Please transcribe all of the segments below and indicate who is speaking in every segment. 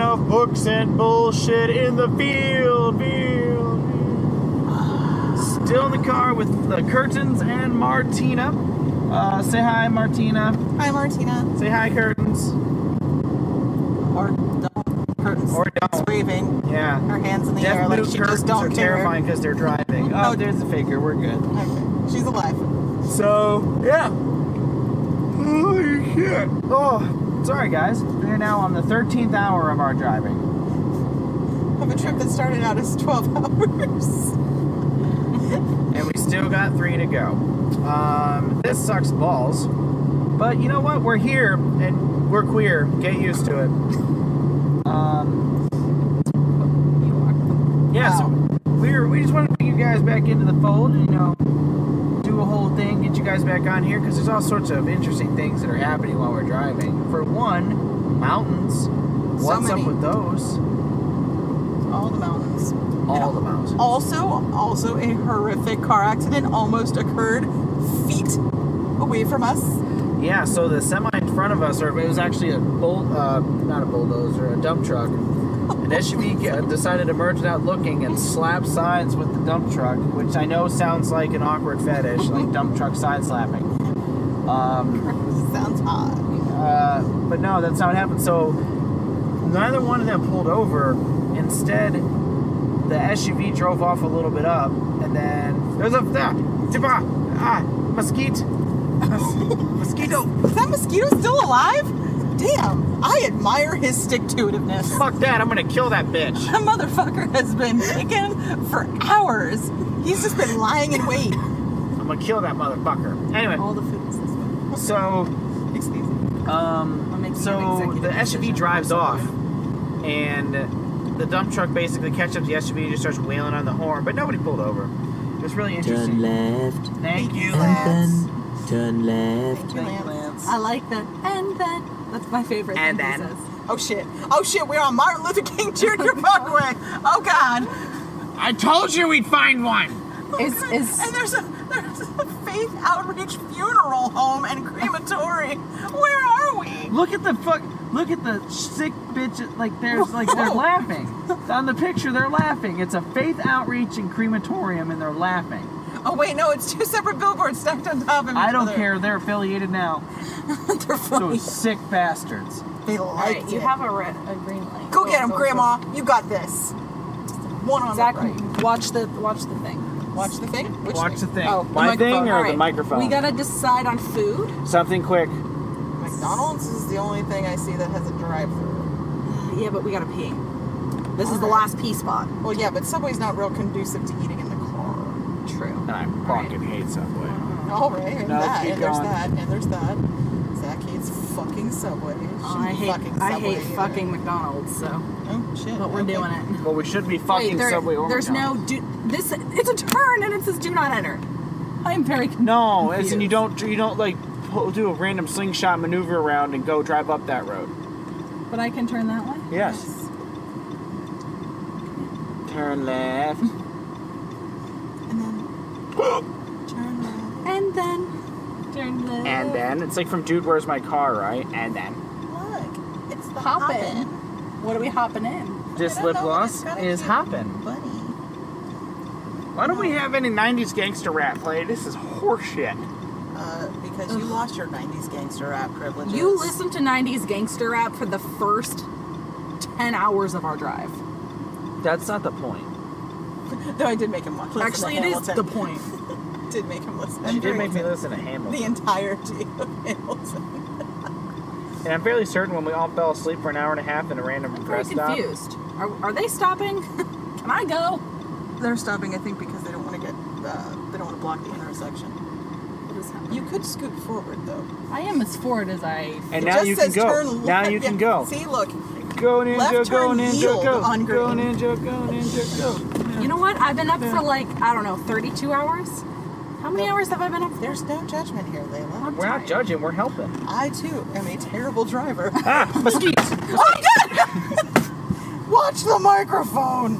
Speaker 1: of books and bullshit in the field. Still in the car with the curtains and Martina. Say hi, Martina.
Speaker 2: Hi, Martina.
Speaker 1: Say hi, curtains.
Speaker 2: Or don't. Curtains.
Speaker 1: Or don't.
Speaker 2: It's waving.
Speaker 1: Yeah.
Speaker 2: Her hands in the air like she just don't
Speaker 1: are
Speaker 2: care.
Speaker 1: terrifying because they're driving. Oh, there's the faker. We're good.
Speaker 2: Okay. She's alive.
Speaker 1: So, yeah. Holy shit. Oh, sorry, guys. We're now on the 13th hour of our driving.
Speaker 2: Of a trip that started out as 12 hours.
Speaker 1: And we still got 3 to go. This sucks balls. But you know what? We're here, and we're queer. Get used to it. Yeah, so we just want to bring you guys back into the fold and, do a whole thing, get you guys back on here, because there's all sorts of interesting things that are happening while we're driving. For one, mountains. What's up with those?
Speaker 2: All the mountains.
Speaker 1: All the mountains.
Speaker 2: Also a horrific car accident almost occurred feet away from us.
Speaker 1: Yeah, so the semi in front of us, or it was actually not a bulldozer, a dump truck. An SUV decided to merge without looking and slap sides with the dump truck, which I know sounds like an awkward fetish, like dump truck side slapping.
Speaker 2: Sounds odd.
Speaker 1: But no, that's how it happened. So neither one of them pulled over. Instead, the SUV drove off a little bit up, and then there's mosquito. Mosquito.
Speaker 2: Is that mosquito still alive? Damn, I admire his stick-to-itiveness.
Speaker 1: Fuck that, I'm gonna kill that bitch.
Speaker 2: That motherfucker has been taken for hours. He's just been lying in wait.
Speaker 1: I'm gonna kill that motherfucker. Anyway.
Speaker 2: All the food is this way.
Speaker 1: So,
Speaker 2: excuse me.
Speaker 1: The SUV drives off, and the dump truck basically catches up the SUV and just starts wailing on the horn, but nobody pulled over. It was really interesting.
Speaker 3: Turn left.
Speaker 1: Thank you,
Speaker 3: And
Speaker 1: Lance.
Speaker 3: then turn left.
Speaker 2: Thank you, Lance.
Speaker 4: I like that. And then. That's my favorite
Speaker 1: And
Speaker 4: thing he
Speaker 1: then.
Speaker 4: says.
Speaker 2: Oh shit, we're on Martin Luther King Jr. Parkway. Oh god.
Speaker 1: I told you we'd find one.
Speaker 4: Is
Speaker 2: And there's a faith outreach funeral home and crematory. Where are we?
Speaker 1: Look at the sick bitch. They're laughing. On the picture, they're laughing. It's a faith outreach and crematorium, and they're laughing.
Speaker 2: Oh wait, no, it's 2 separate billboards stacked on top of each other.
Speaker 1: I don't care. They're affiliated now.
Speaker 2: They're funny.
Speaker 1: Those sick bastards.
Speaker 2: They
Speaker 4: Alright,
Speaker 2: like
Speaker 4: you
Speaker 2: it.
Speaker 4: have a green light.
Speaker 2: Go get him, Grandma. You got this. One on
Speaker 4: Zach,
Speaker 2: the right.
Speaker 4: watch the thing.
Speaker 2: Watch the thing? Which
Speaker 1: Watch the thing.
Speaker 2: Oh,
Speaker 1: My thing or the
Speaker 4: Alright,
Speaker 1: microphone?
Speaker 4: We gotta decide on food.
Speaker 1: Something quick.
Speaker 2: McDonald's is the only thing I see that has a drive-thru.
Speaker 4: Yeah, but we gotta pee. This is the last pee spot.
Speaker 2: Well, yeah, but Subway's not real conducive to eating in the car.
Speaker 4: True.
Speaker 1: And I fucking hate Subway.
Speaker 2: All right, and
Speaker 1: No,
Speaker 2: that,
Speaker 1: keep
Speaker 2: and there's
Speaker 1: going.
Speaker 2: that, and there's that. Zach hates fucking Subway.
Speaker 4: I hate fucking McDonald's, so.
Speaker 2: Oh shit.
Speaker 4: But we're doing it.
Speaker 1: Well, we should be fucking Subway or
Speaker 4: there's
Speaker 1: McDonald's.
Speaker 4: it's a turn and it says do not enter. I'm very
Speaker 1: No, as
Speaker 4: confused.
Speaker 1: in you don't do a random slingshot maneuver around and go drive up that road.
Speaker 4: But I can turn that way?
Speaker 1: Yes. Turn left.
Speaker 2: And then turn left.
Speaker 4: And then turn left.
Speaker 1: And then it's like from Dude, Where's My Car, right? And then
Speaker 2: Look, it's the
Speaker 4: Hoppin'. What are we hopping in?
Speaker 1: this
Speaker 2: I don't
Speaker 1: lip
Speaker 2: know,
Speaker 1: gloss
Speaker 2: it's gotta
Speaker 1: is
Speaker 2: be
Speaker 1: hopping.
Speaker 2: Bunny.
Speaker 1: Why don't we have any 90s gangster rap play? This is horseshit.
Speaker 2: Because you lost your 90s gangster rap privileges.
Speaker 4: You listened to 90s gangster rap for the first 10 hours of our drive.
Speaker 1: That's not the point.
Speaker 2: Though I did make him watch.
Speaker 4: Actually, it is the point.
Speaker 2: Did make him listen.
Speaker 1: She did make me listen to Hamilton.
Speaker 2: The entirety of Hamilton.
Speaker 1: And I'm fairly certain when we all fell asleep for an hour and a half in a random
Speaker 4: I'm very
Speaker 1: rest stop.
Speaker 4: confused. Are they stopping? Can I go?
Speaker 2: They're stopping, I think, because they don't want to get. They don't want to block the intersection.
Speaker 4: What is happening?
Speaker 2: You could scoot forward though.
Speaker 4: I am as forward as I.
Speaker 1: And
Speaker 2: It
Speaker 1: now
Speaker 2: just
Speaker 1: you can
Speaker 2: says
Speaker 1: go.
Speaker 2: turn
Speaker 1: Now
Speaker 2: left.
Speaker 1: you can
Speaker 2: Yeah,
Speaker 1: go.
Speaker 2: See, look.
Speaker 1: Go ninja,
Speaker 2: Left
Speaker 1: go
Speaker 2: turn
Speaker 1: ninja,
Speaker 2: yield
Speaker 1: go.
Speaker 2: on
Speaker 1: Go
Speaker 2: green.
Speaker 1: ninja, go.
Speaker 4: You know what? I've been up for 32 hours. How many hours have I been up for?
Speaker 2: There's no judgment here, Layla.
Speaker 4: I'm
Speaker 1: We're not
Speaker 4: tired.
Speaker 1: judging, we're helping.
Speaker 2: I too am a terrible driver.
Speaker 1: Ah, mosquitoes.
Speaker 2: Oh God! Watch the microphone.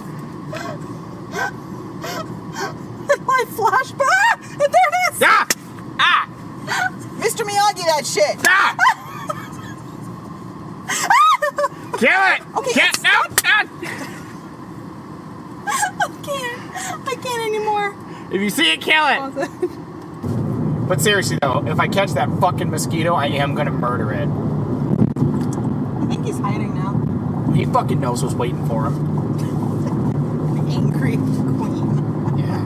Speaker 2: My flashback. And there it is.
Speaker 1: Ah! Ah!
Speaker 2: Mr. Miyagi, that shit.
Speaker 1: Ah! Kill it!
Speaker 2: Okay,
Speaker 1: Can't, no! Ah!
Speaker 2: I can't anymore.
Speaker 1: If you see it, kill it! But seriously though, if I catch that fucking mosquito, I am gonna murder it.
Speaker 2: I think he's hiding now.
Speaker 1: He fucking knows what's waiting for him.
Speaker 2: An angry queen.
Speaker 1: Yeah.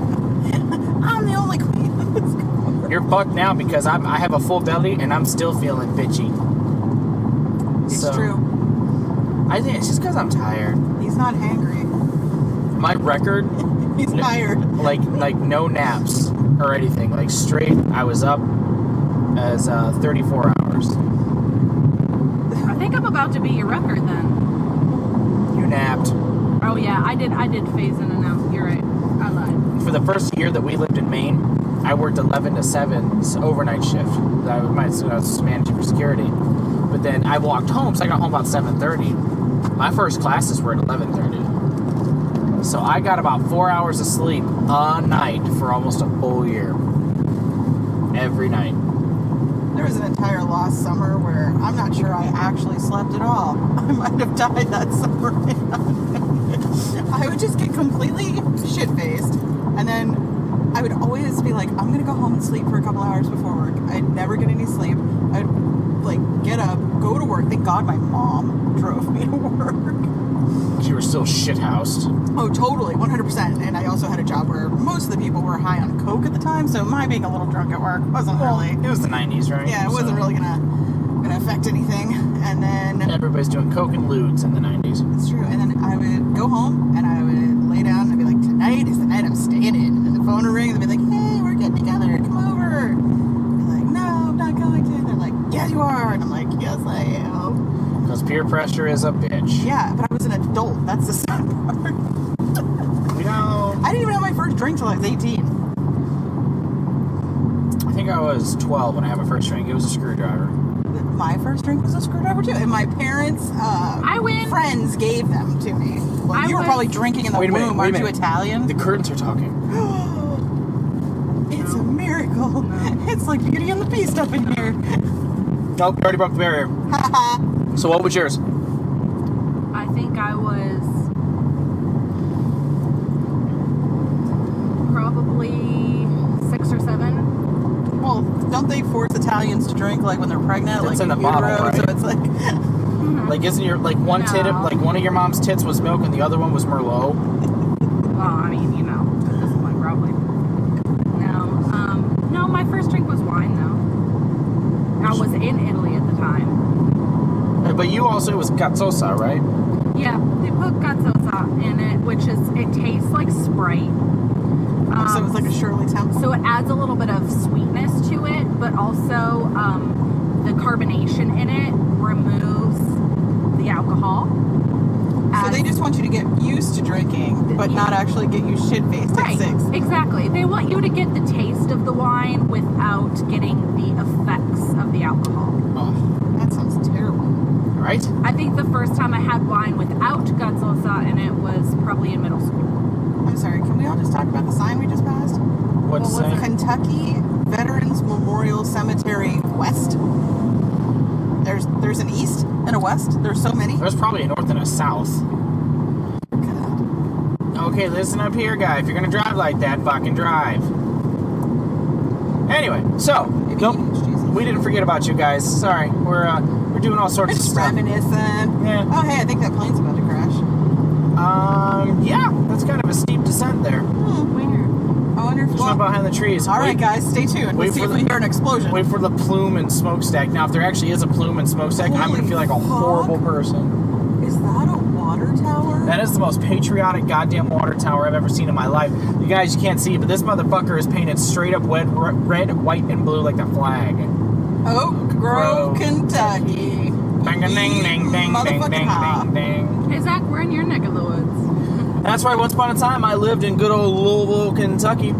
Speaker 2: I'm the only queen in this car.
Speaker 1: You're fucked now because I have a full belly and I'm still feeling bitchy.
Speaker 2: It's
Speaker 1: So,
Speaker 2: true.
Speaker 1: I think it's just because I'm tired.
Speaker 2: He's not hangry.
Speaker 1: My record,
Speaker 2: He's tired.
Speaker 1: like no naps or anything. Like straight, I was up as 34 hours.
Speaker 4: I think I'm about to beat your record then.
Speaker 1: You napped.
Speaker 4: Oh yeah, I did phase in and out. You're right. I lied.
Speaker 1: For the first year that we lived in Maine, I worked 11 to 7 overnight shift. I was managing for security. But then I walked home, so I got home about 7:30. My first classes were at 11:30. So I got about 4 hours of sleep a night for almost a full year. Every night.
Speaker 2: There was an entire lost summer where I'm not sure I actually slept at all. I might have died that summer. I would just get completely shit-faced, and then I would always be like, I'm gonna go home and sleep for a couple hours before work. I'd never get any sleep. I'd like get up, go to work. Thank God my mom drove me to work.
Speaker 1: You were still shithoused.
Speaker 2: Oh, totally, 100%. And I also had a job where most of the people were high on coke at the time, so my being a little drunk at work wasn't really.
Speaker 1: It was the 90s, right?
Speaker 2: Yeah, it wasn't really gonna affect anything. And then
Speaker 1: Everybody's doing coke and lewds in the 90s.
Speaker 2: it's true. And then I would go home and I would lay down and I'd be like, tonight is the night I'm staying in. And then the phone would ring and they'd be like, hey, we're getting together, come over. I'd be like, no, I'm not going to. And they're like, yes, you are. And I'm like, yes, I am.
Speaker 1: Because peer pressure is a bitch.
Speaker 2: Yeah, but I was an adult. That's the sad part.
Speaker 1: You know,
Speaker 2: I didn't even have my first drink till I was 18.
Speaker 1: I think I was 12 when I had my first drink. It was a screwdriver.
Speaker 2: My first drink was a screwdriver too, and my parents'
Speaker 4: I win.
Speaker 2: friends gave them to me. Well,
Speaker 4: I
Speaker 2: you were
Speaker 4: win.
Speaker 2: probably drinking in the
Speaker 1: Wait a minute,
Speaker 2: womb.
Speaker 1: wait a
Speaker 2: Aren't you
Speaker 1: minute.
Speaker 2: Italian?
Speaker 1: The curtains are talking.
Speaker 2: It's a miracle. It's like Beauty and the Beast up in here.
Speaker 1: Nope, you already broke the barrier. So what was yours?
Speaker 4: I think I was probably 6 or 7.
Speaker 2: Well, don't they force Italians to drink like when they're pregnant?
Speaker 1: It's
Speaker 2: like
Speaker 1: in the
Speaker 2: utero,
Speaker 1: bottle, right?
Speaker 2: So it's like
Speaker 1: Like, isn't your, like, one tit,
Speaker 4: No.
Speaker 1: like, one of your mom's tits was milk and the other one was Merlot?
Speaker 4: Well, I mean, you know, at this point probably. No, my first drink was wine though. I was in Italy at the time.
Speaker 1: But you also, it was gazzosa, right?
Speaker 4: Yeah, they put gazzosa in it, which it tastes like Sprite.
Speaker 2: so it's like a Shirley Temple.
Speaker 4: So it adds a little bit of sweetness to it, but also the carbonation in it removes the alcohol.
Speaker 2: So they just want you to get used to drinking, but not actually get you shit-faced
Speaker 4: Right,
Speaker 2: at 6.
Speaker 4: exactly. They want you to get the taste of the wine without getting the effects of the alcohol.
Speaker 1: Oh,
Speaker 2: That sounds terrible.
Speaker 1: right?
Speaker 4: I think the first time I had wine without gazzosa in it was probably in middle school.
Speaker 2: I'm sorry, can we all just talk about the sign we just passed?
Speaker 1: What's
Speaker 2: What was it?
Speaker 1: saying?
Speaker 2: Kentucky Veterans Memorial Cemetery West. There's an east and a west. There's so many.
Speaker 1: There's probably a north and a south.
Speaker 2: God.
Speaker 1: Okay, listen up here, guy. If you're gonna drive like that, fucking drive. Anyway, so
Speaker 2: Maybe
Speaker 1: nope,
Speaker 2: Jesus.
Speaker 1: we didn't forget about you guys. Sorry, we're doing all sorts of
Speaker 2: It's
Speaker 1: stuff.
Speaker 2: reminiscent.
Speaker 1: Yeah.
Speaker 2: Oh, hey, I think that plane's about to crash.
Speaker 1: Yeah, that's kind of a steep descent there.
Speaker 4: Where?
Speaker 2: I wonder if.
Speaker 1: Just went behind the trees.
Speaker 2: All right,
Speaker 1: Wait-
Speaker 2: guys, stay tuned.
Speaker 1: wait
Speaker 2: Let's see
Speaker 1: for
Speaker 2: if
Speaker 1: the-
Speaker 2: we hear an explosion.
Speaker 1: Wait for the plume and smokestack. Now, if there actually is a plume and smokestack, I'm gonna
Speaker 2: Holy
Speaker 1: feel like a
Speaker 2: fuck.
Speaker 1: horrible person.
Speaker 2: Is that a water tower?
Speaker 1: That is the most patriotic goddamn water tower I've ever seen in my life. You guys, you can't see it, but this motherfucker is painted straight up red, white, and blue like the flag.
Speaker 2: Oak Grove, Kentucky.
Speaker 1: Ding, ding, ding, ding, ding,
Speaker 2: Motherfucking
Speaker 1: ding,
Speaker 2: high.
Speaker 1: ding, ding.
Speaker 4: Hey Zach, we're in your neck of the woods.
Speaker 1: That's right, once upon a time I lived in good old Louisville, Kentucky.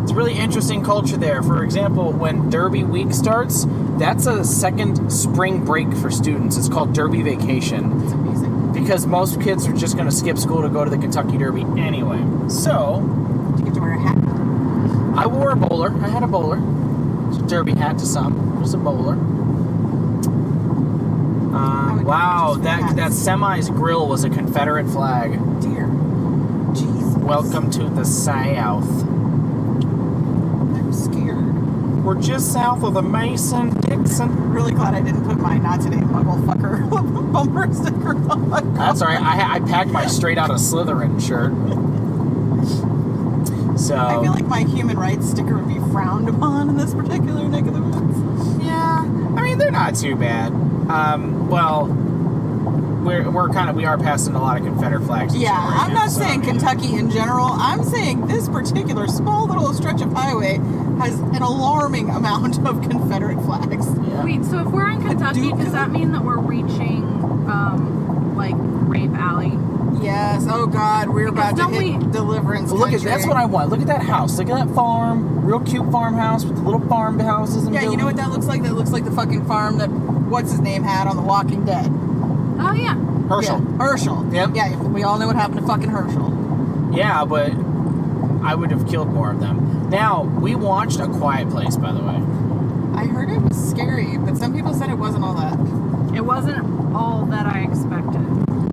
Speaker 1: It's a really interesting culture there. For example, when Derby week starts, that's a second spring break for students. It's called Derby vacation.
Speaker 2: It's amazing.
Speaker 1: Because most kids are just going to skip school to go to the Kentucky Derby anyway. So,
Speaker 2: You get to wear a hat.
Speaker 1: I wore a bowler. I had a bowler. It's a derby hat to some. It was a bowler.
Speaker 2: I would
Speaker 1: Wow, that semi's grill was a Confederate flag.
Speaker 2: Dear. Jesus.
Speaker 1: Welcome to the South.
Speaker 2: I'm scared.
Speaker 1: We're just south of the Mason-Dixon.
Speaker 2: Really glad I didn't put my not today muggle fucker bumper sticker on my car.
Speaker 1: That's alright. I packed my straight out of Slytherin shirt. So
Speaker 2: I feel like my human rights sticker would be frowned upon in this particular neck of the woods.
Speaker 1: yeah, I mean they're not too bad. Well, we are passing a lot of Confederate flags.
Speaker 2: Yeah,
Speaker 1: right
Speaker 2: I'm
Speaker 1: now,
Speaker 2: not
Speaker 1: so,
Speaker 2: saying Kentucky in general. I'm saying this particular small little stretch of highway has an alarming amount of Confederate flags.
Speaker 1: Yeah.
Speaker 4: Wait, so if we're in Kentucky, does that mean that we're reaching, like, Rape Alley?
Speaker 2: Yes. Oh God, we're about to
Speaker 4: don't
Speaker 2: hit deliverance.
Speaker 1: Look at
Speaker 2: country.
Speaker 1: that's what I want. Look at that house. Look at that farm. Real cute farmhouse with the little farmhouses and
Speaker 2: Yeah, you know what that looks like? That looks like the fucking farm that what's his name had on The Walking Dead.
Speaker 4: Oh, yeah.
Speaker 1: Herschel.
Speaker 2: Yeah, Herschel.
Speaker 1: Yep.
Speaker 2: Yeah, we all know what happened to fucking Herschel.
Speaker 1: Yeah, but I would have killed more of them. Now, we watched A Quiet Place, by the way.
Speaker 2: I heard it was scary, but some people said it wasn't all that.
Speaker 4: It wasn't all that I expected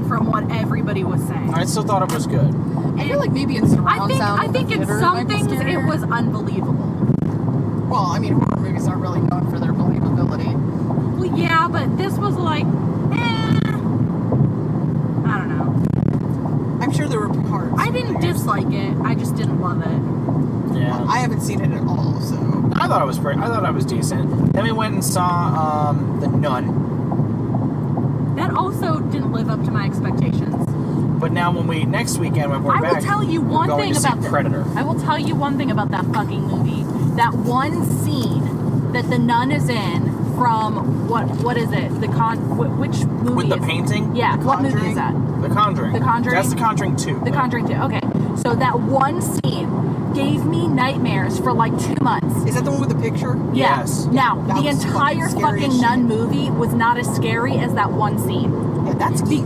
Speaker 4: from what everybody was saying.
Speaker 1: I still thought it was good.
Speaker 2: I feel like maybe in surround sound.
Speaker 4: I think in
Speaker 2: theater,
Speaker 4: some
Speaker 2: might be
Speaker 4: things it
Speaker 2: scarier.
Speaker 4: was unbelievable.
Speaker 2: Well, I mean, horror movies aren't really known for their believability.
Speaker 4: Well, yeah, but this was like, I don't know.
Speaker 2: I'm sure there were parts.
Speaker 4: I didn't dislike it. I just didn't love it.
Speaker 1: Yeah.
Speaker 2: I haven't seen it at all, so.
Speaker 1: I thought it was decent. Then we went and saw The Nun.
Speaker 4: That also didn't live up to my expectations.
Speaker 1: But now next weekend when we're
Speaker 4: I
Speaker 1: back,
Speaker 4: will tell you
Speaker 1: we're
Speaker 4: one
Speaker 1: going
Speaker 4: thing
Speaker 1: to see
Speaker 4: about
Speaker 1: Predator.
Speaker 4: I will tell you one thing about that fucking movie. That one scene that the nun is in from what is it? Which movie?
Speaker 1: With the
Speaker 4: is it?
Speaker 1: painting?
Speaker 4: Yeah. What movie
Speaker 2: Conjuring?
Speaker 4: is that?
Speaker 1: The Conjuring.
Speaker 4: The Conjuring?
Speaker 1: That's The Conjuring 2.
Speaker 4: The Conjuring 2. Okay. So that one scene gave me nightmares for like 2 months.
Speaker 2: Is that the one with the picture?
Speaker 4: Yeah.
Speaker 1: Yes.
Speaker 4: Now,
Speaker 2: That
Speaker 4: the
Speaker 2: was
Speaker 4: entire
Speaker 2: fucking scary as
Speaker 4: fucking nun
Speaker 2: shit.
Speaker 4: movie was not as scary as that one scene.
Speaker 2: Yeah, that scene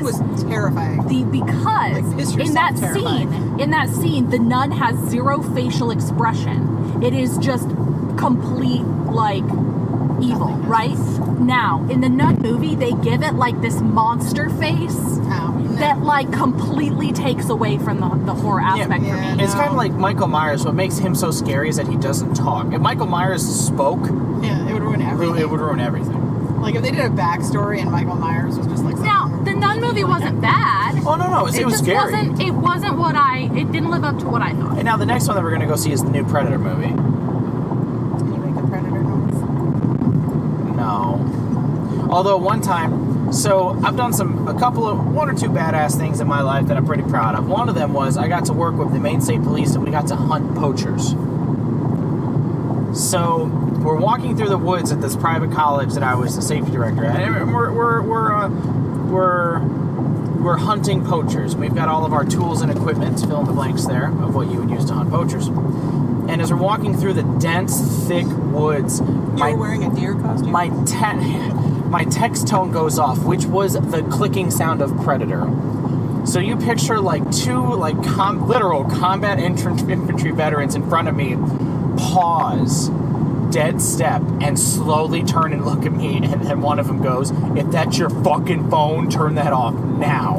Speaker 2: was terrifying.
Speaker 4: Because
Speaker 2: Like, piss yourself
Speaker 4: in that scene, the nun has zero facial expression. It is just complete like evil,
Speaker 2: Nothingness.
Speaker 4: right? Now, in the nun movie, they give it like this monster face that like completely takes away from the horror aspect for me.
Speaker 1: It's kind of like Michael Myers. What makes him so scary is that he doesn't talk. If Michael Myers spoke,
Speaker 2: Yeah, it would ruin everything.
Speaker 1: it would ruin everything.
Speaker 2: Like if they did a backstory and Michael Myers was just like.
Speaker 4: Now, the nun movie wasn't bad.
Speaker 1: Oh no, it was
Speaker 4: just
Speaker 1: scary.
Speaker 4: It wasn't it didn't live up to what I thought.
Speaker 1: And now the next one that we're going to go see is the new Predator movie.
Speaker 2: Can you make a Predator noise?
Speaker 1: No. Although one time, so I've done one or two badass things in my life that I'm pretty proud of. One of them was I got to work with the Maine State Police and we got to hunt poachers. So we're walking through the woods at this private college that I was the safety director at. And we're hunting poachers. We've got all of our tools and equipment, fill in the blanks there, of what you would use to hunt poachers. And as we're walking through the dense, thick woods,
Speaker 2: You were wearing a deer costume?
Speaker 1: my text tone goes off, which was the clicking sound of Predator. So you picture like two literal combat infantry veterans in front of me, pause, dead step, and slowly turn and look at me, and then one of them goes, "If that's your fucking phone, turn that off now."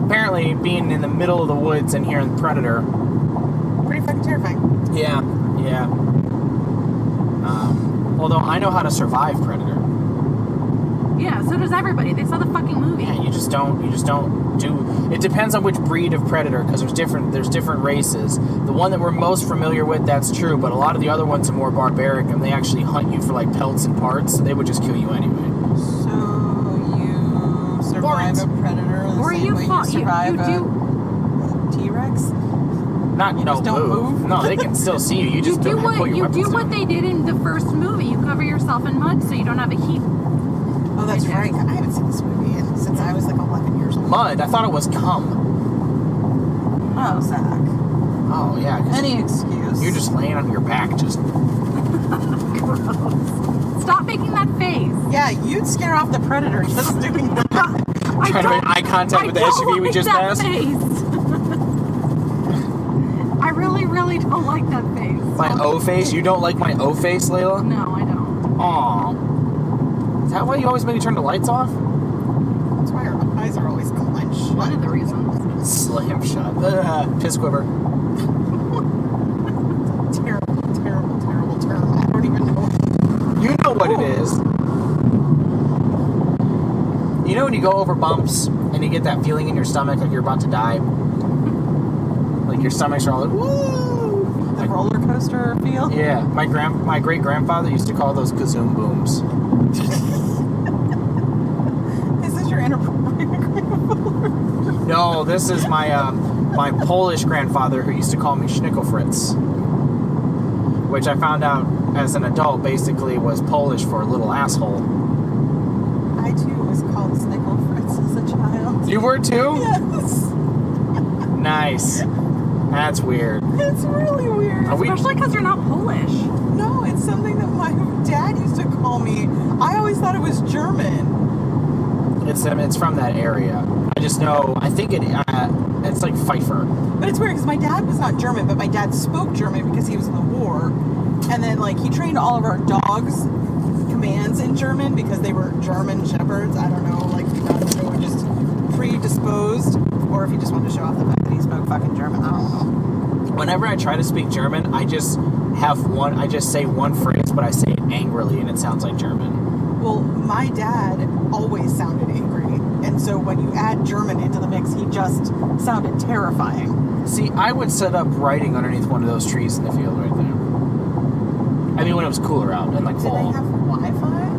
Speaker 1: Apparently, being in the middle of the woods and hearing Predator,
Speaker 2: Pretty fucking terrifying.
Speaker 1: yeah. Although I know how to survive Predator.
Speaker 4: Yeah, so does everybody. They saw the fucking movie.
Speaker 1: Yeah, you just don't do. It depends on which breed of predator, because there's different races. The one that we're most familiar with, that's true, but a lot of the other ones are more barbaric, and they actually hunt you for like pelts and parts. So they would just kill you anyway.
Speaker 2: So you survive a predator the
Speaker 4: Or
Speaker 2: same
Speaker 4: you
Speaker 2: way
Speaker 4: fought.
Speaker 2: you survive
Speaker 4: You do.
Speaker 2: a T-Rex?
Speaker 1: Not
Speaker 2: just don't move?
Speaker 1: No, they can still see you. You just don't have to put your weapons down.
Speaker 4: what they did in the first movie. You cover yourself in mud so you don't have a heat.
Speaker 2: Oh, that's right. I haven't seen this movie since I was like 11 years old.
Speaker 1: Mud. I thought it was cum.
Speaker 2: Oh, Zach.
Speaker 1: Oh yeah. 'Cause
Speaker 2: Any excuse.
Speaker 1: you're just laying on your back, just.
Speaker 4: Stop making that face.
Speaker 2: Yeah, you'd scare off the predator just doing that.
Speaker 1: Trying to make eye contact with the SUV we just passed.
Speaker 4: I really, really don't like that face.
Speaker 1: My O face. You don't like my O face, Layla?
Speaker 4: No, I don't.
Speaker 1: Aw. that why you always make me turn the lights off?
Speaker 2: That's why our eyes are always clenched.
Speaker 4: One of the reasons.
Speaker 1: Slam shot. Piss quiver.
Speaker 2: Terrible, terrible, terrible term. I don't even know.
Speaker 1: You know what it is. You know when you go over bumps and you get that feeling in your stomach like you're about to die? Like your stomach's all like, woo!
Speaker 2: The roller coaster feel?
Speaker 1: Yeah, my great grandfather used to call those kazoom booms.
Speaker 2: Is this your inappropriate grandfather?
Speaker 1: No, this is my my Polish grandfather who used to call me Schnickelfritz, which I found out as an adult basically was Polish for little asshole.
Speaker 2: I too was called Snickle Fritz as a child.
Speaker 1: You were too?
Speaker 2: Yes.
Speaker 1: Nice. That's weird.
Speaker 2: It's really weird.
Speaker 1: Are we-
Speaker 4: Especially because you're not Polish.
Speaker 2: No, it's something that my dad used to call me. I always thought it was German.
Speaker 1: It's from that area. I just know. I think it's like Pfeiffer.
Speaker 2: But it's weird because my dad was not German, but my dad spoke German because he was in the war. And then, like, he trained all of our dogs' commands in German because they were German shepherds. I don't know, like, they were just predisposed, or if he just wanted to show off the fact that he spoke fucking German. I don't know.
Speaker 1: Whenever I try to speak German, I just say one phrase, but I say it angrily, and it sounds like German.
Speaker 2: Well, my dad always sounded angry, and so when you add German into the mix, he just sounded terrifying.
Speaker 1: See, I would set up writing underneath one of those trees in the field right there. I mean, when it was cooler out and like
Speaker 2: Did they
Speaker 1: fall.
Speaker 2: have Wi-Fi?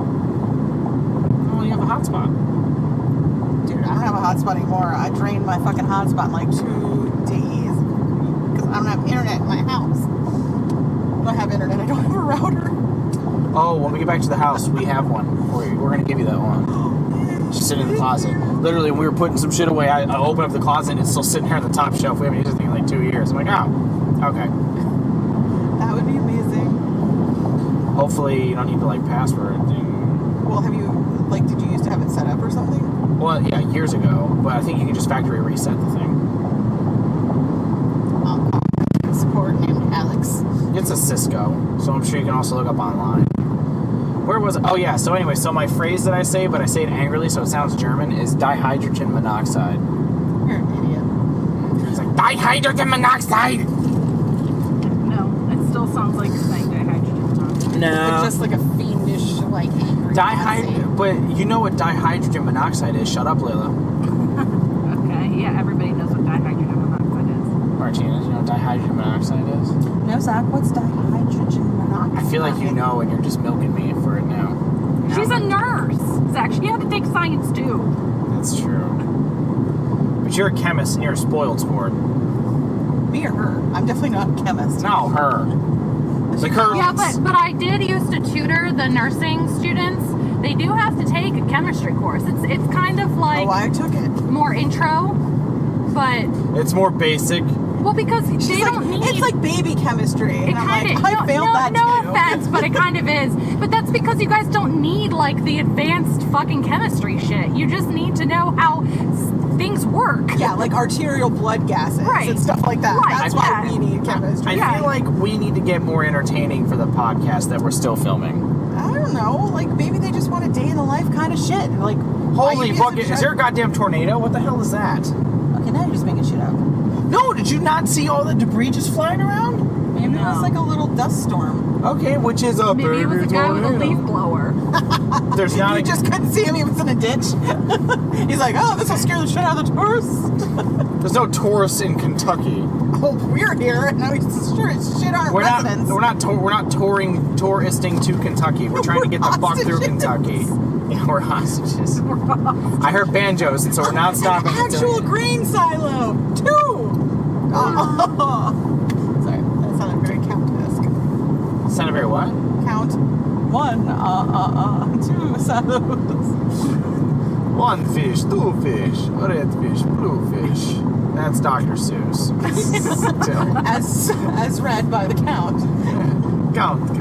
Speaker 1: Oh, you have a hotspot.
Speaker 2: Dude, I don't have a hotspot anymore. I drained my fucking hotspot in like 2 days because I don't have internet in my house. I have internet. I don't have a router.
Speaker 1: Oh, when we get back to the house, we have one. We're gonna give you that one. Just sitting in the closet. Literally, when we were putting some shit away, I opened up the closet and it's still sitting here on the top shelf. We haven't used this thing in like 2 years. I'm like, oh, okay.
Speaker 2: That would be amazing.
Speaker 1: Hopefully, you don't need to like password anything.
Speaker 2: Well, have you, like, did you used to have it set up or something?
Speaker 1: Well, yeah, years ago, but I think you can just factory reset the thing.
Speaker 2: I'll call support named Alex.
Speaker 1: It's a Cisco, so I'm sure you can also look up online. Where was it? Oh, yeah, so anyway, so my phrase that I say, but I say it angrily so it sounds German, is dihydrogen monoxide.
Speaker 2: You're an idiot.
Speaker 1: It's like, dihydrogen monoxide!
Speaker 4: No, it still sounds like you're saying dihydrogen monoxide.
Speaker 1: No.
Speaker 2: But just like a fiendish, like, angry Nazi.
Speaker 1: But you know what dihydrogen monoxide is. Shut up, Layla.
Speaker 4: Okay, yeah, everybody knows what dihydrogen monoxide is.
Speaker 1: Martina, do you know what dihydrogen monoxide is?
Speaker 2: No, Zach, what's dihydrogen monoxide?
Speaker 1: I feel like you know and you're just milking me for it now.
Speaker 4: She's a nurse. Zach, she had to take science too.
Speaker 1: That's true. But you're a chemist and you're a spoiled sport.
Speaker 2: Me or her? I'm definitely not a chemist.
Speaker 1: No, her. Like her.
Speaker 4: Yeah, but I did used to tutor the nursing students. They do have to take a chemistry course. It's kind of like
Speaker 2: Oh, I took it.
Speaker 4: more intro, but
Speaker 1: It's more basic.
Speaker 4: well because
Speaker 2: She's
Speaker 4: they
Speaker 2: like,
Speaker 4: don't need.
Speaker 2: it's like baby chemistry.
Speaker 4: It
Speaker 2: And I'm
Speaker 4: kind
Speaker 2: like,
Speaker 4: of
Speaker 2: I failed that
Speaker 4: no
Speaker 2: too.
Speaker 4: offense, but it kind of is. But that's because you guys don't need like the advanced fucking chemistry shit. You just need to know how things work.
Speaker 2: Yeah, like arterial blood gases
Speaker 4: Right.
Speaker 2: and stuff like that.
Speaker 4: Right,
Speaker 2: That's
Speaker 4: yeah.
Speaker 2: why we need chemistry.
Speaker 1: I feel like we need to get more entertaining for the podcast that we're still filming.
Speaker 2: I don't know. Like, maybe they just want a day in the life kind of shit. Like,
Speaker 1: Holy fuck, is there a goddamn tornado? What the hell is that?
Speaker 2: Okay, now you're just making shit up.
Speaker 1: No, did you not see all the debris just flying around?
Speaker 2: Maybe it was
Speaker 4: No.
Speaker 2: like a little dust storm.
Speaker 1: Okay, which is a
Speaker 4: Maybe it was a guy with a leaf blower.
Speaker 1: There's not
Speaker 2: You
Speaker 1: a...
Speaker 2: just couldn't see him. He was in a ditch. He's like, oh, this will scare the shit out of the tourists.
Speaker 1: There's no tourists in Kentucky.
Speaker 2: Oh, we're here. And now he's shit on our residents.
Speaker 1: We're not touristing to Kentucky. We're trying to get the fuck through
Speaker 2: hostages.
Speaker 1: Kentucky. Yeah, we're hostages. I heard banjos, and so we're not stopping.
Speaker 2: An actual grain silo. 2. Oh. Sorry, that sounded very Count-esque.
Speaker 1: Sounded very what?
Speaker 2: Count 1, 2 silos.
Speaker 1: 1 fish, 2 fish, red fish, blue fish. That's Dr. Seuss. Still.
Speaker 2: As read by the Count.
Speaker 1: Count.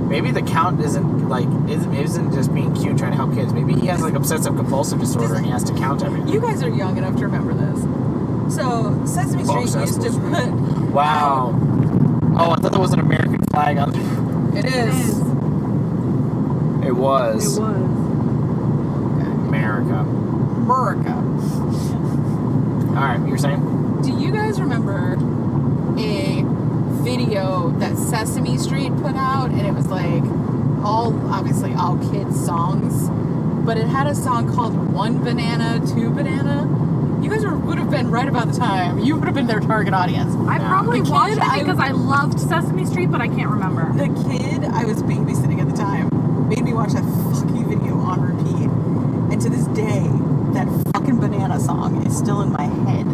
Speaker 1: Maybe the Count isn't just being cute trying to help kids. Maybe he has like obsessive compulsive disorder and he has to count everything.
Speaker 2: You guys are young enough to remember this. So, Sesame Street used to put...
Speaker 1: Wow. Oh, I thought there was an American flag on there.
Speaker 2: It is.
Speaker 1: It was. America. All right, you were saying?
Speaker 2: Do you guys remember a video that Sesame Street put out? And it was like obviously all kids songs, but it had a song called One Banana, Two Banana. You guys would have been right about the time. You would have been their target audience.
Speaker 4: I probably
Speaker 2: The
Speaker 4: watched
Speaker 2: kid
Speaker 4: it because I loved Sesame Street, but I can't remember.
Speaker 2: The kid I was babysitting at the time made me watch that fucking video on repeat. And to this day, that fucking banana song is still in my head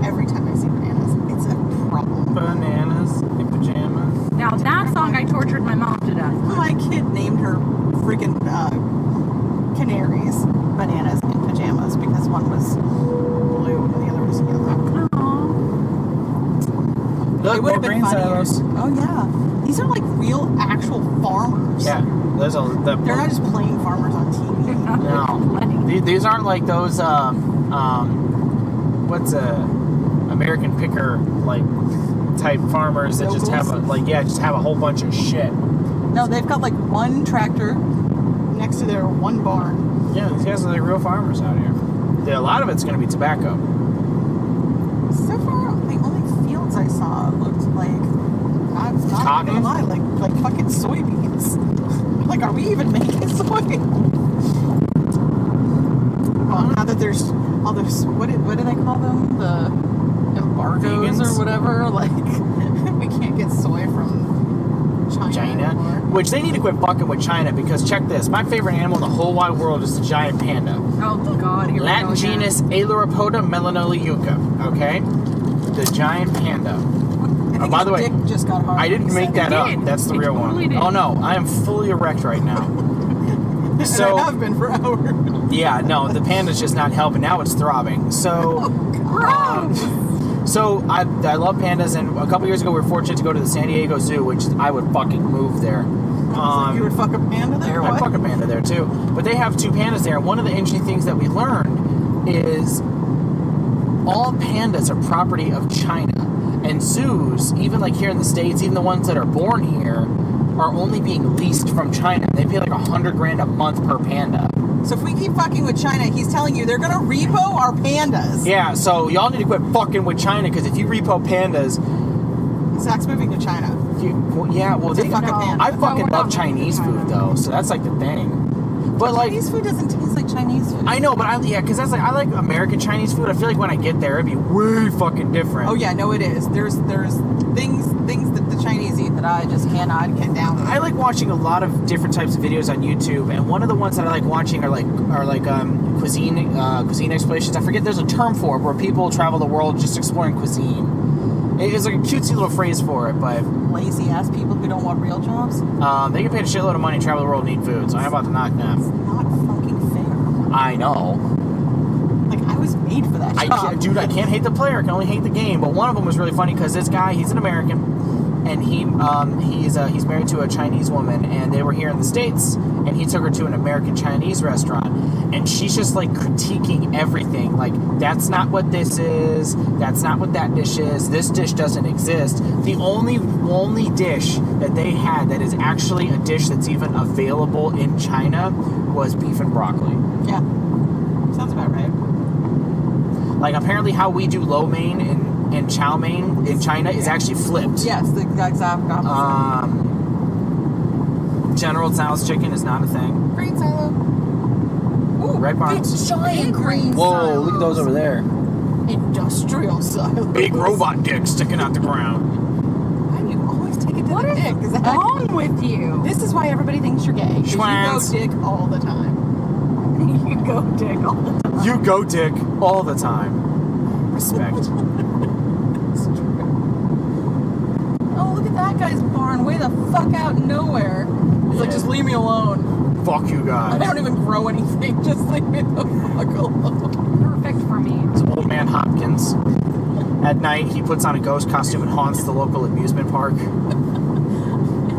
Speaker 2: every time I see bananas. It's a problem.
Speaker 1: Bananas in pajamas.
Speaker 4: Now that song I tortured my mom to death.
Speaker 2: My kid named her freaking canaries bananas in pajamas because one was blue and the other was yellow.
Speaker 1: Look, more grain silos.
Speaker 2: Oh yeah, these are like real, actual farmers.
Speaker 1: Yeah, there's
Speaker 2: They're not just plain farmers on TV.
Speaker 1: No, these aren't like those. What's American picker like type farmers that just have just have a whole bunch of shit.
Speaker 2: No, they've got like one tractor next to their one barn.
Speaker 1: Yeah, these guys are like real farmers out here. A lot of it's going to be tobacco.
Speaker 2: So far, the only fields I saw looked like not
Speaker 1: Cotton?
Speaker 2: gonna lie, like fucking soybeans. Like, are we even making soy? Well, now that there's all this, what do they call them? The embargoes
Speaker 1: Vegans?
Speaker 2: or whatever. Like, we can't get soy from China anymore.
Speaker 1: Which they need to quit fucking with China because check this. My favorite animal in the whole wide world is the giant panda.
Speaker 4: Oh God, here
Speaker 1: Latin
Speaker 4: we go again.
Speaker 1: genus Ailuropoda melanoleuca. Okay? The giant panda.
Speaker 2: I think
Speaker 1: by the
Speaker 2: his
Speaker 1: way,
Speaker 2: dick just got hard.
Speaker 1: I didn't make that up.
Speaker 4: did.
Speaker 1: That's the
Speaker 4: It
Speaker 1: real
Speaker 4: totally
Speaker 1: one.
Speaker 4: did.
Speaker 1: Oh no, I am fully erect right now.
Speaker 2: And
Speaker 1: So
Speaker 2: I have been for hours.
Speaker 1: yeah, no, the panda's just not helping. Now it's throbbing. So So I love pandas, and a couple years ago we were fortunate to go to the San Diego Zoo, which I would fucking move there.
Speaker 2: You would fuck a panda there?
Speaker 1: I'd
Speaker 2: What?
Speaker 1: fuck a panda there too. But they have two pandas there, and one of the interesting things that we learned is all pandas are property of China. And zoos, even like here in the States, even the ones that are born here, are only being leased from China. They pay like $100,000 a month per panda.
Speaker 2: So if we keep fucking with China, he's telling you they're gonna repo our pandas.
Speaker 1: Yeah, so y'all need to quit fucking with China, because if you repo pandas,
Speaker 2: Zach's moving to China.
Speaker 1: they
Speaker 2: fuck a panda.
Speaker 1: I
Speaker 4: No,
Speaker 1: fucking
Speaker 4: we're
Speaker 1: love
Speaker 4: not
Speaker 1: Chinese
Speaker 4: moving to
Speaker 1: food
Speaker 4: China.
Speaker 1: though, so that's like the thing. But like,
Speaker 2: Chinese food doesn't taste like Chinese food.
Speaker 1: I know, but because that's like, I like American Chinese food. I feel like when I get there, it'd be way fucking different.
Speaker 2: Oh yeah, no, it is. There's things that the Chinese eat that I just cannot get down with.
Speaker 1: I like watching a lot of different types of videos on YouTube, and one of the ones that I like watching are cuisine explorations. I forget, there's a term for it where people travel the world just exploring cuisine. It's like a cutesy little phrase for it, but
Speaker 2: Lazy ass people who don't want real jobs.
Speaker 1: they get paid a shitload of money to travel the world and eat food. So how about to knock
Speaker 2: It's
Speaker 1: them?
Speaker 2: not fucking fair.
Speaker 1: I know.
Speaker 2: Like, I was made for that job.
Speaker 1: Dude, I can't hate the player. I can only hate the game. But one of them was really funny because this guy, he's an American, and he's married to a Chinese woman, and they were here in the States, and he took her to an American Chinese restaurant, and she's just like critiquing everything. Like, that's not what this is. That's not what that dish is. This dish doesn't exist. The only dish that they had that is actually a dish that's even available in China was beef and broccoli.
Speaker 2: Yeah, sounds about right.
Speaker 1: Like, apparently how we do lo mein and chow mein in China is actually flipped.
Speaker 2: Yes, the exact opposite.
Speaker 1: General Tso's chicken is not a thing.
Speaker 2: Green silo. Ooh,
Speaker 1: Red Barns.
Speaker 2: giant green
Speaker 1: Whoa, look at those over there.
Speaker 2: Industrial silo.
Speaker 1: Big robot dick sticking out the ground.
Speaker 2: Why do you always take it to
Speaker 4: What
Speaker 2: the
Speaker 4: is
Speaker 2: dick?
Speaker 4: wrong with you?
Speaker 2: This is why everybody thinks you're gay. 'Cause you go
Speaker 1: Schwanz.
Speaker 2: dick all the time.
Speaker 4: You go dick all the time.
Speaker 1: You go dick all the time. Respect.
Speaker 2: Oh, look at that guy's barn. Way the fuck out in nowhere. He's like, just leave me alone.
Speaker 1: Fuck you
Speaker 2: I
Speaker 1: guys.
Speaker 2: don't even grow anything. Just leave me the fuck alone.
Speaker 4: Perfect for me.
Speaker 1: Old man Hopkins. At night, he puts on a ghost costume and haunts the local amusement park.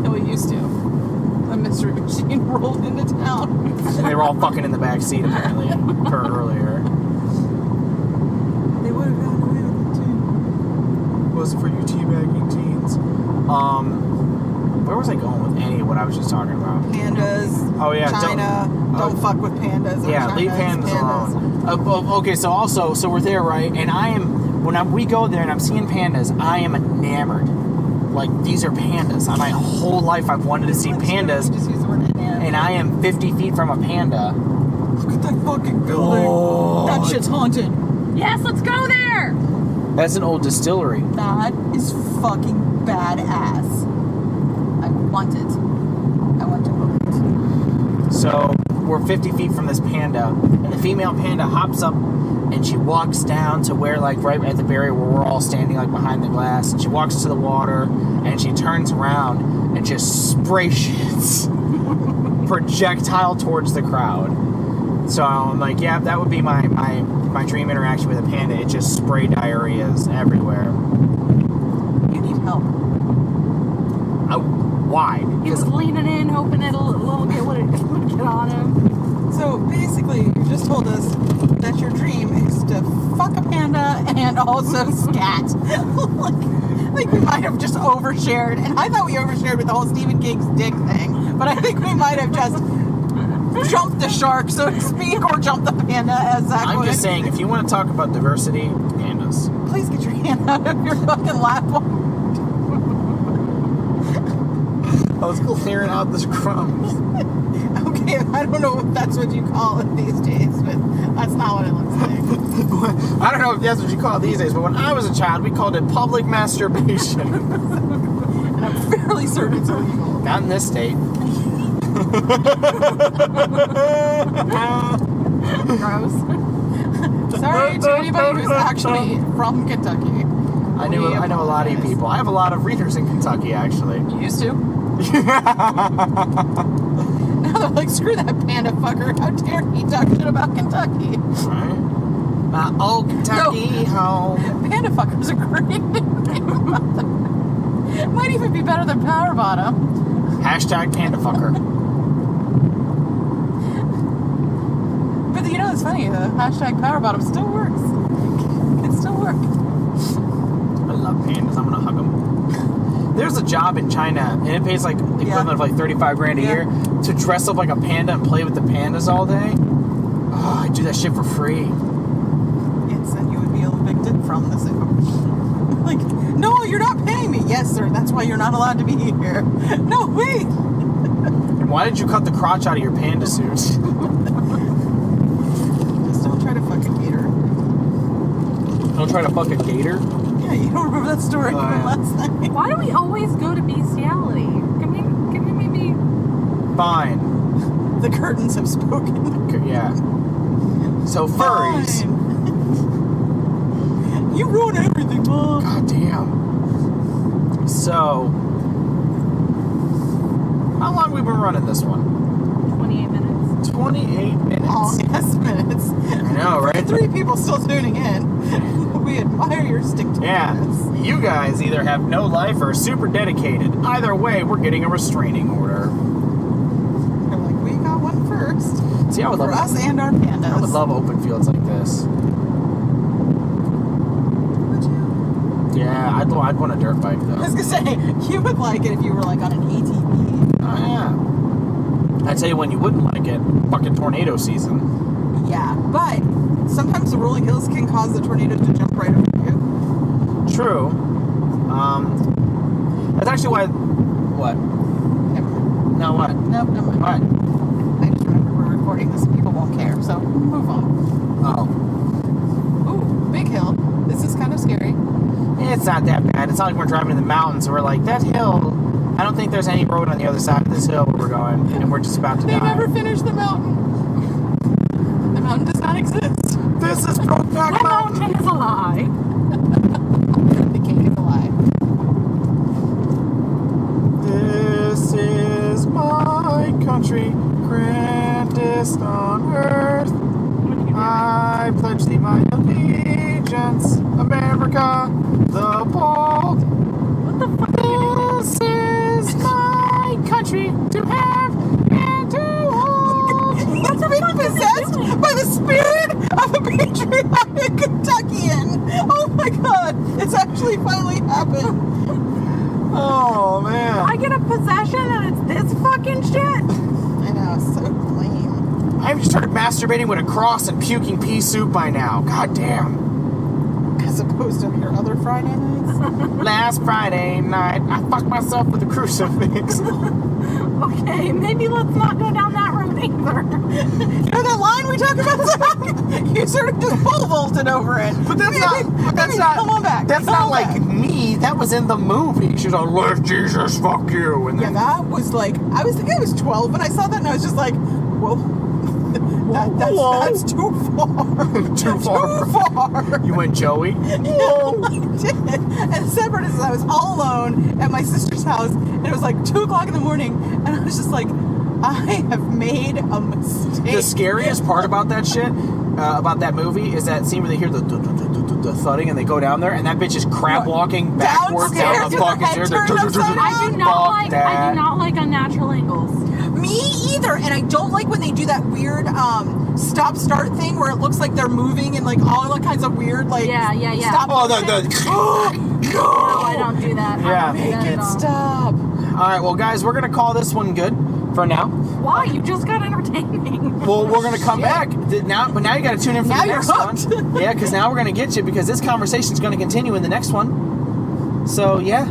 Speaker 2: No, we used to. A mystery machine rolled into town.
Speaker 1: They were all fucking in the back seat, apparently, per earlier.
Speaker 2: They would have gotten away with it too.
Speaker 1: Wasn't for you teabagging teens. Where was I going with any of what I was just talking about?
Speaker 2: Pandas,
Speaker 1: Oh, yeah,
Speaker 2: China, don't fuck with pandas. Or
Speaker 1: Yeah,
Speaker 2: China's
Speaker 1: leave pandas alone. Okay, so we're there, right? And we go there and I'm seeing pandas, I am enamored. Like, these are pandas. My whole life I've wanted to see pandas,
Speaker 2: Just use the word enamored.
Speaker 1: and I am 50 feet from a panda.
Speaker 2: Look at that fucking building.
Speaker 1: Oh.
Speaker 2: That shit's haunted.
Speaker 4: Yes, let's go there.
Speaker 1: That's an old distillery.
Speaker 2: That is fucking badass. I want it. I want to own it.
Speaker 1: So we're 50 feet from this panda, and the female panda hops up, and she walks down to where, like, right at the barrier where we're all standing, like, behind the glass, and she walks to the water, and she turns around and just spray shits projectile towards the crowd. So I'm like, yeah, that would be my dream interaction with a panda. It just spray diarrheas everywhere.
Speaker 2: You need help.
Speaker 1: Why?
Speaker 4: He was leaning in, hoping it'll get what it would get on him.
Speaker 2: So basically, you just told us that your dream is to fuck a panda and also scat. like we might have just overshared, and I thought we overshared with the whole Stephen King's dick thing, but I think we might have just jumped the shark, so to speak, or jumped the panda, as Zach
Speaker 1: I'm
Speaker 2: would.
Speaker 1: just saying, if you want to talk about diversity, pandas.
Speaker 2: Please get your hand out of your fucking lap.
Speaker 1: I was clearing out the crumbs.
Speaker 2: Okay, I don't know if that's what you call it these days, but that's not what it looks like.
Speaker 1: I don't know if that's what you call it these days, but when I was a child, we called it public masturbation.
Speaker 2: And I'm fairly certain it's illegal.
Speaker 1: Not in this state.
Speaker 4: Gross.
Speaker 2: Sorry to anybody who's actually from Kentucky.
Speaker 1: I know a lot of you people. I have a lot of readers in Kentucky, actually.
Speaker 2: You used to. Now they're like, screw that panda fucker. How dare he talk shit about Kentucky?
Speaker 1: Right? My old Kentucky home.
Speaker 2: Panda fucker's a great name. Might even be better than Power Bottom.
Speaker 1: Hashtag panda fucker.
Speaker 2: But you know, it's funny. The hashtag Power Bottom still works. It still works.
Speaker 1: I love pandas. I'm gonna hug them. There's a job in China, and it pays like the equivalent of like 35 grand a year to dress up like a panda and play with the pandas all day. Oh, I do that shit for free.
Speaker 2: Yes, and you would be evicted from the zoo. Like, no, you're not paying me. Yes, sir. That's why you're not allowed to be here. No, wait.
Speaker 1: And why did you cut the crotch out of your panda suit?
Speaker 2: Just don't try to fuck a gator.
Speaker 1: Don't try to fuck a gator.
Speaker 2: Yeah, you don't remember that story from last night.
Speaker 4: Why do we always go to bestiality? Can we maybe?
Speaker 1: Fine.
Speaker 2: The curtains have spoken.
Speaker 1: Yeah. So furries.
Speaker 2: Fine. You ruin everything, Mom.
Speaker 1: God damn. So, how long have we been running this one?
Speaker 4: 28 minutes.
Speaker 1: 28 minutes.
Speaker 2: Oh, yes, minutes.
Speaker 1: I know, right?
Speaker 2: 3 people still tuning in. We admire your stick-to-itiveness.
Speaker 1: Yeah. You guys either have no life or are super dedicated. Either way, we're getting a restraining order.
Speaker 2: They're like, we got one first.
Speaker 1: See, I would
Speaker 2: For
Speaker 1: love
Speaker 2: us and our pandas.
Speaker 1: I would love open fields like this.
Speaker 2: Would you?
Speaker 1: Yeah, I'd want a dirt bike
Speaker 2: I was
Speaker 1: though.
Speaker 2: gonna say, you would like it if you were like on an ATV.
Speaker 1: Oh yeah. I tell you when you wouldn't like it, fucking tornado season.
Speaker 2: Yeah, but sometimes the rolling hills can cause the tornadoes to jump right over you.
Speaker 1: True. That's actually why. What?
Speaker 2: Never mind.
Speaker 1: No, what?
Speaker 2: Nope, never mind.
Speaker 1: What?
Speaker 2: I just remember we're recording this and people won't care, so move on.
Speaker 1: Oh.
Speaker 2: Ooh, big hill. This is kind of scary.
Speaker 1: It's not that bad. It's not like we're driving in the mountains and we're like, that hill, I don't think there's any road on the other side of this hill where we're going, and we're just about to
Speaker 2: They
Speaker 1: die.
Speaker 2: never finished the mountain. The mountain does not exist.
Speaker 1: This is Brokeback
Speaker 4: That
Speaker 1: Mountain.
Speaker 4: mountain is a lie.
Speaker 2: The cake is a lie.
Speaker 1: This is my country, grandest on earth. I pledge thee my allegiance, America, the bold.
Speaker 4: What the fuck?
Speaker 1: This is my country to have and to hold.
Speaker 2: That's being possessed by the spirit of a patriotic Kentuckian. Oh my god, it's actually finally happened.
Speaker 1: Oh man.
Speaker 4: I get a possession and it's this fucking shit.
Speaker 2: I know,
Speaker 1: masturbating with a cross and puking pea soup by now. God damn.
Speaker 2: As opposed to your other Friday nights.
Speaker 1: Last Friday night, I fucked myself with a crucifix.
Speaker 4: Okay, maybe let's not go down that road either.
Speaker 2: You know that line we talked about, Zach? You sort of just pole vaulted over it.
Speaker 1: But that's not.
Speaker 2: Come on back.
Speaker 1: That's
Speaker 2: Come
Speaker 1: not
Speaker 2: on
Speaker 1: like
Speaker 2: back.
Speaker 1: me. That was in the movie. She's like, "Lord Jesus, fuck you." And
Speaker 2: Yeah,
Speaker 1: then,
Speaker 2: that was like, I think I was 12 when I saw that, and I was just like, whoa. That's too far.
Speaker 1: Too far.
Speaker 2: Too far.
Speaker 1: You went Joey.
Speaker 2: Yeah, I did. And separate as I was all alone at my sister's house, and it was like 2 o'clock in the morning, and I was just like, I have made a mistake.
Speaker 1: The scariest part about that shit, about that movie, is that scene where they hear the thudding and they go down there, and that bitch is crab walking backwards down
Speaker 2: Downstairs
Speaker 1: the
Speaker 2: with her
Speaker 1: fucking
Speaker 2: head
Speaker 1: stairs.
Speaker 2: turned upside down.
Speaker 4: I do not like unnatural angles.
Speaker 2: Me either, and I don't like when they do that weird stop-start thing where it looks like they're moving and like all kinds of weird like
Speaker 4: Yeah.
Speaker 2: stop
Speaker 1: Oh,
Speaker 2: motion.
Speaker 4: No, I don't do that.
Speaker 1: Yeah.
Speaker 4: I don't do that
Speaker 2: Make
Speaker 4: at
Speaker 2: it
Speaker 4: all.
Speaker 2: stop.
Speaker 1: All right, well, guys, we're gonna call this one good for now.
Speaker 4: Why? You just got entertaining.
Speaker 1: Well, we're gonna come back now, but now you got to tune in for
Speaker 2: Now
Speaker 1: the
Speaker 2: you're
Speaker 1: next
Speaker 2: hooked.
Speaker 1: one. Yeah, because now we're gonna get you because this conversation is gonna continue in the next one. So yeah,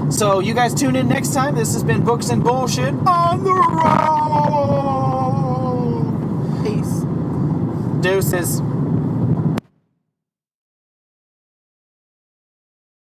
Speaker 1: so you guys tune in next time. This has been Books and Bullshit on the road.
Speaker 2: Peace.
Speaker 1: Deuces.